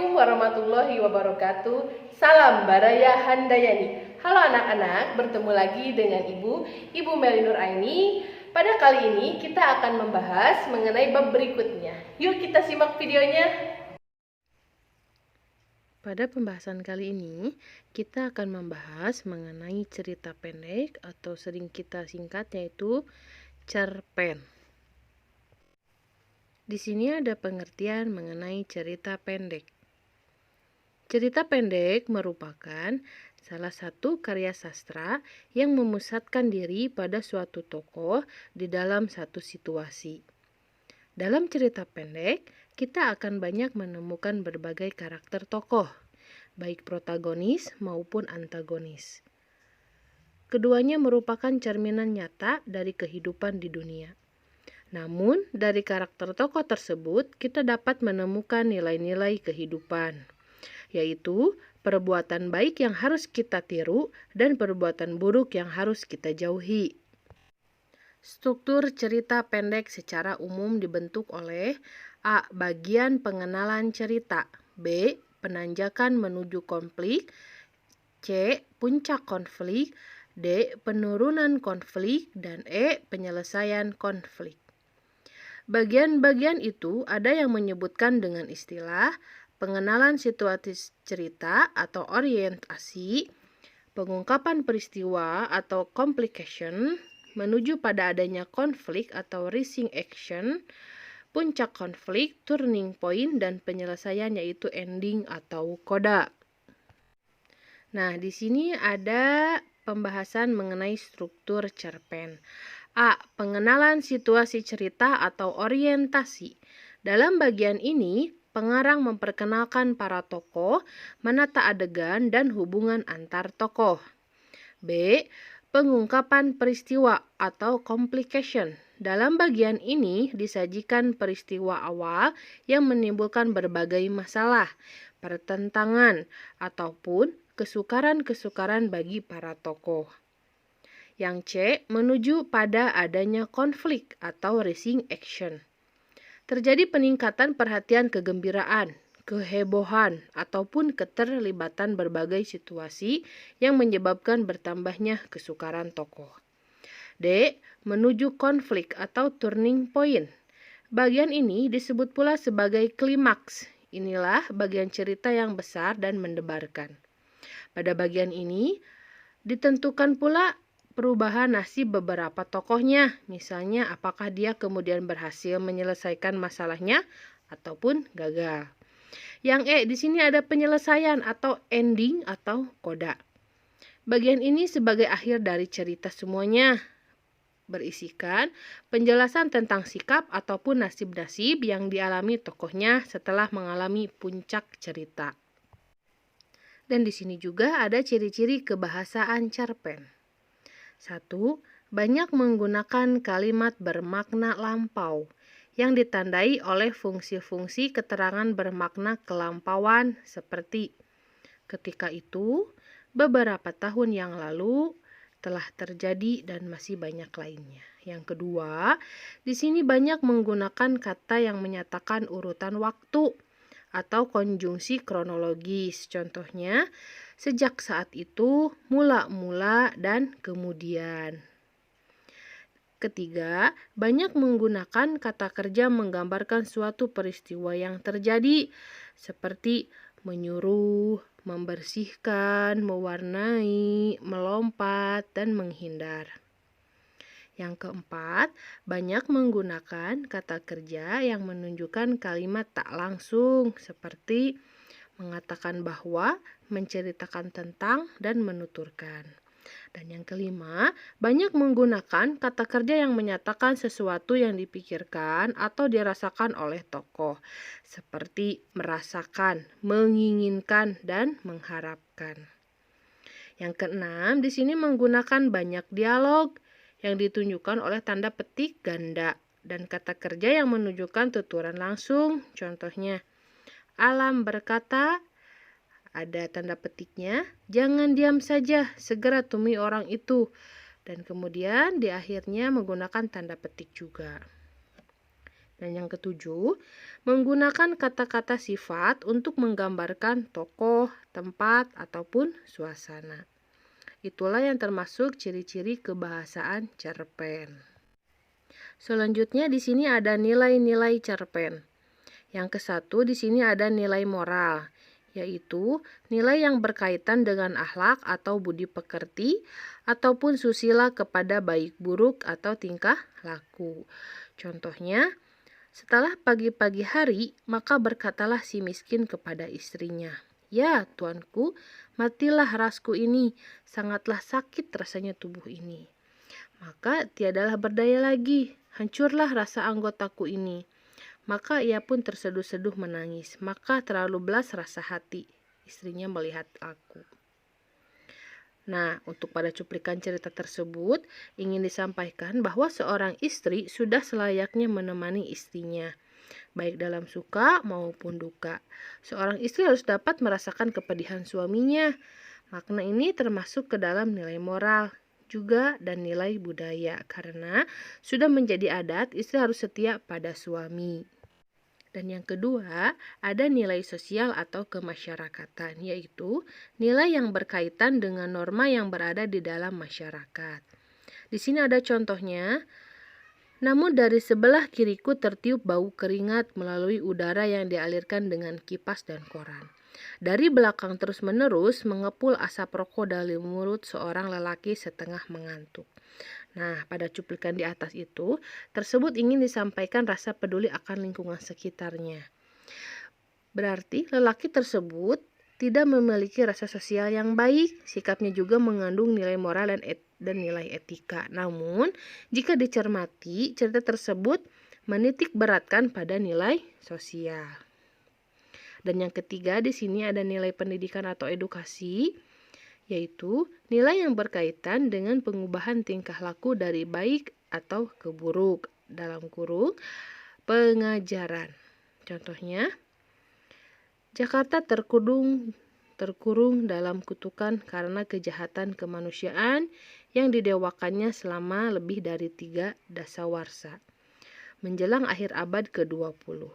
Assalamualaikum warahmatullahi wabarakatuh. Salam Baraya Handayani. Halo anak-anak, bertemu lagi dengan Ibu Meli Nur Aini. Pada kali ini kita akan membahas mengenai bab berikutnya. Yuk kita simak videonya. Pada pembahasan kali ini, kita akan membahas mengenai cerita pendek atau sering kita singkat yaitu cerpen. Di sini ada pengertian mengenai cerita pendek. Cerita pendek merupakan salah satu karya sastra yang memusatkan diri pada suatu tokoh di dalam satu situasi. Dalam cerita pendek, kita akan banyak menemukan berbagai karakter tokoh, baik protagonis maupun antagonis. Keduanya merupakan cerminan nyata dari kehidupan di dunia. Namun, dari karakter tokoh tersebut, kita dapat menemukan nilai-nilai kehidupan, yaitu perbuatan baik yang harus kita tiru dan perbuatan buruk yang harus kita jauhi. Struktur cerita pendek secara umum dibentuk oleh A. Bagian pengenalan cerita, B. Penanjakan menuju konflik, C. Puncak konflik, D. Penurunan konflik, dan E. Penyelesaian konflik. Bagian-bagian itu ada yang menyebutkan dengan istilah pengenalan situasi cerita atau orientasi, pengungkapan peristiwa atau complication, menuju pada adanya konflik atau rising action, puncak konflik, turning point, dan penyelesaian yaitu ending atau coda. Nah, di sini ada pembahasan mengenai struktur cerpen. A. Pengenalan situasi cerita atau orientasi. Dalam bagian ini, pengarang memperkenalkan para tokoh, menata adegan, dan hubungan antar tokoh. B. Pengungkapan peristiwa atau complication. Dalam bagian ini disajikan peristiwa awal yang menimbulkan berbagai masalah, pertentangan, ataupun kesukaran-kesukaran bagi para tokoh. Yang C. Menuju pada adanya konflik atau rising action. Terjadi peningkatan perhatian kegembiraan, kehebohan, ataupun keterlibatan berbagai situasi yang menyebabkan bertambahnya kesukaran tokoh. D. Menuju konflik atau turning point. Bagian ini disebut pula sebagai klimaks. Inilah bagian cerita yang besar dan mendebarkan. Pada bagian ini ditentukan pula perubahan nasib beberapa tokohnya, misalnya apakah dia kemudian berhasil menyelesaikan masalahnya ataupun gagal. Yang E, di sini ada penyelesaian atau ending atau coda. Bagian ini sebagai akhir dari cerita semuanya, berisikan penjelasan tentang sikap ataupun nasib-nasib yang dialami tokohnya setelah mengalami puncak cerita. Dan di sini juga ada ciri-ciri kebahasaan cerpen. 1. Banyak menggunakan kalimat bermakna lampau yang ditandai oleh fungsi-fungsi keterangan bermakna kelampauan seperti ketika itu, beberapa tahun yang lalu, telah terjadi, dan masih banyak lainnya. Yang kedua, di sini banyak menggunakan kata yang menyatakan urutan waktu atau konjungsi kronologis. Contohnya, sejak saat itu, mula-mula, dan kemudian. Ketiga, banyak menggunakan kata kerja menggambarkan suatu peristiwa yang terjadi, seperti menyuruh, membersihkan, mewarnai, melompat, dan menghindar. Yang keempat, banyak menggunakan kata kerja yang menunjukkan kalimat tak langsung, seperti mengatakan bahwa, menceritakan tentang, dan menuturkan. Dan yang kelima, banyak menggunakan kata kerja yang menyatakan sesuatu yang dipikirkan atau dirasakan oleh tokoh, seperti merasakan, menginginkan, dan mengharapkan. Yang keenam, di sini menggunakan banyak dialog yang ditunjukkan oleh tanda petik ganda dan kata kerja yang menunjukkan tuturan langsung. Contohnya, Alam berkata, ada tanda petiknya, jangan diam saja, segera temui orang itu. Dan kemudian di akhirnya menggunakan tanda petik juga. Dan yang ketujuh, menggunakan kata-kata sifat untuk menggambarkan tokoh, tempat, ataupun suasana. Itulah yang termasuk ciri-ciri kebahasaan cerpen. Selanjutnya di sini ada nilai-nilai cerpen. Yang kesatu di sini ada nilai moral, yaitu nilai yang berkaitan dengan akhlak atau budi pekerti ataupun susila kepada baik buruk atau tingkah laku. Contohnya, setelah pagi-pagi hari, maka berkatalah si miskin kepada istrinya, "Ya, tuanku, matilah rasku ini, sangatlah sakit rasanya tubuh ini. Maka tiadalah berdaya lagi, hancurlah rasa anggotaku ini." Maka ia pun terseduh-seduh menangis, maka terlalu belas rasa hati istrinya melihat aku. Nah, untuk pada cuplikan cerita tersebut, ingin disampaikan bahwa seorang istri sudah selayaknya menemani istrinya, baik dalam suka maupun duka. Seorang istri harus dapat merasakan kepedihan suaminya. Makna ini termasuk ke dalam nilai moral juga dan nilai budaya, karena sudah menjadi adat istri harus setia pada suami. Dan yang kedua, ada nilai sosial atau kemasyarakatan, yaitu nilai yang berkaitan dengan norma yang berada di dalam masyarakat. Di sini ada contohnya, namun dari sebelah kiriku tertiup bau keringat melalui udara yang dialirkan dengan kipas dan koran. Dari belakang terus-menerus mengepul asap rokok dari mulut seorang lelaki setengah mengantuk. Nah, pada cuplikan di atas itu, tersebut ingin disampaikan rasa peduli akan lingkungan sekitarnya. Berarti lelaki tersebut tidak memiliki rasa sosial yang baik, sikapnya juga mengandung nilai moral dan nilai etika. Namun, jika dicermati, cerita tersebut menitik beratkan pada nilai sosial. Dan yang ketiga, di sini ada nilai pendidikan atau edukasi, yaitu nilai yang berkaitan dengan pengubahan tingkah laku dari baik atau ke buruk, dalam kurung pengajaran. Contohnya, Jakarta terkurung dalam kutukan karena kejahatan kemanusiaan yang didewakannya selama lebih dari 3 dasawarsa menjelang akhir abad ke-20.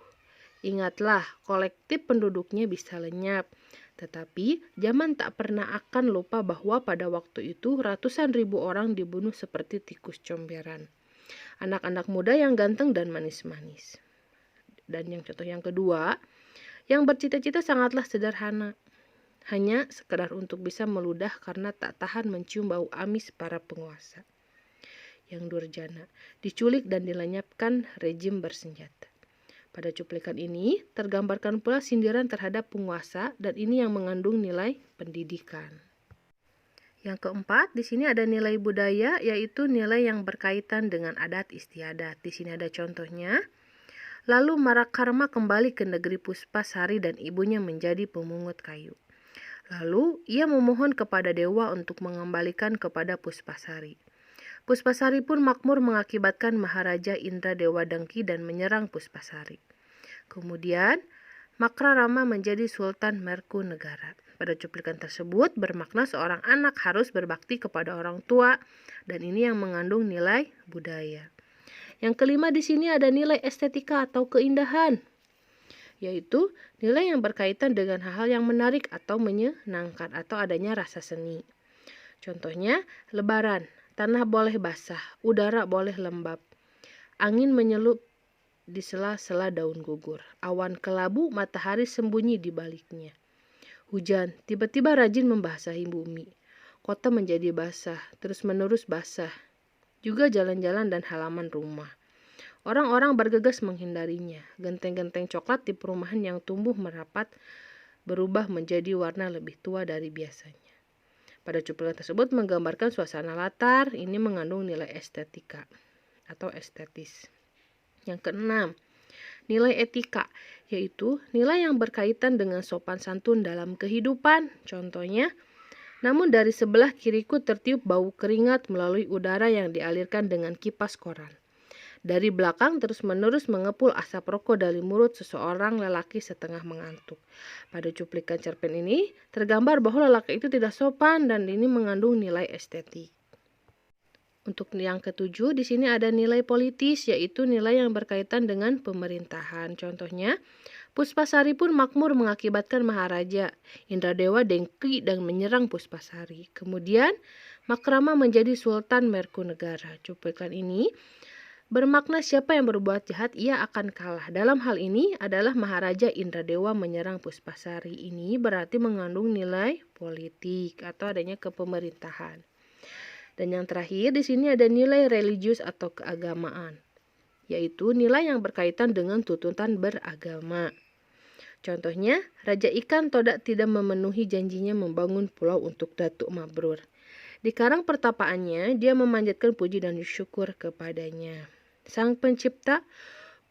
Ingatlah, kolektif penduduknya bisa lenyap, tetapi zaman tak pernah akan lupa bahwa pada waktu itu ratusan ribu orang dibunuh seperti tikus comberan. Anak-anak muda yang ganteng dan manis-manis. Dan yang contoh yang kedua, yang bercita-cita sangatlah sederhana. Hanya sekedar untuk bisa meludah karena tak tahan mencium bau amis para penguasa. Yang durjana, diculik dan dilenyapkan rejim bersenjata. Pada cuplikan ini tergambarkan pula sindiran terhadap penguasa dan ini yang mengandung nilai pendidikan. Yang keempat, di sini ada nilai budaya, yaitu nilai yang berkaitan dengan adat istiadat. Di sini ada contohnya. Lalu Marakarma kembali ke negeri Puspasari dan ibunya menjadi pemungut kayu. Lalu ia memohon kepada dewa untuk mengembalikan kepada Puspasari. Puspasari pun makmur mengakibatkan Maharaja Indra Dewa Dengki dan menyerang Puspasari. Kemudian, Makrarama menjadi Sultan Merkunegara. Pada cuplikan tersebut bermakna seorang anak harus berbakti kepada orang tua dan ini yang mengandung nilai budaya. Yang kelima di sini ada nilai estetika atau keindahan, yaitu nilai yang berkaitan dengan hal-hal yang menarik atau menyenangkan atau adanya rasa seni. Contohnya, Lebaran. Tanah boleh basah, udara boleh lembab. Angin menyelup di sela-sela daun gugur. Awan kelabu, matahari sembunyi di baliknya. Hujan tiba-tiba rajin membasahi bumi. Kota menjadi basah, terus-menerus basah. Juga jalan-jalan dan halaman rumah. Orang-orang bergegas menghindarinya. Genteng-genteng coklat di perumahan yang tumbuh merapat berubah menjadi warna lebih tua dari biasanya. Pada cuplikan tersebut menggambarkan suasana latar, ini mengandung nilai estetika atau estetis. Yang keenam, nilai etika, yaitu nilai yang berkaitan dengan sopan santun dalam kehidupan. Contohnya, namun dari sebelah kiriku tertiup bau keringat melalui udara yang dialirkan dengan kipas koran. Dari belakang terus-menerus mengepul asap rokok dari mulut seseorang lelaki setengah mengantuk. Pada cuplikan cerpen ini tergambar bahwa lelaki itu tidak sopan dan ini mengandung nilai estetik. Untuk yang ketujuh, di sini ada nilai politis, yaitu nilai yang berkaitan dengan pemerintahan. Contohnya, Puspasari pun makmur mengakibatkan Maharaja Indradewa dengki dan menyerang Puspasari. Kemudian, Makrama menjadi Sultan Merkunegara. Cuplikan ini bermakna siapa yang berbuat jahat, ia akan kalah. Dalam hal ini adalah Maharaja Indradewa menyerang Puspasari. Ini berarti mengandung nilai politik atau adanya kepemerintahan. Dan yang terakhir di sini ada nilai religius atau keagamaan, yaitu nilai yang berkaitan dengan tuntutan beragama. Contohnya, Raja Ikan Todak tidak memenuhi janjinya membangun pulau untuk Datuk Mabrur. Di karang pertapaannya, dia memanjatkan puji dan syukur kepadanya. Sang pencipta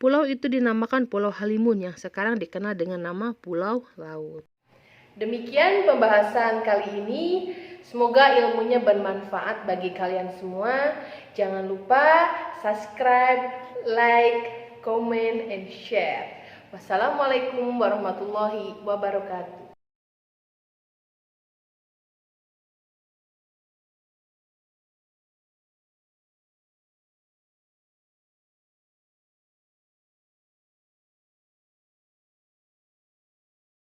pulau itu dinamakan Pulau Halimun yang sekarang dikenal dengan nama Pulau Laut. Demikian pembahasan kali ini. Semoga ilmunya bermanfaat bagi kalian semua. Jangan lupa subscribe, like, comment, and share. Wassalamualaikum warahmatullahi wabarakatuh.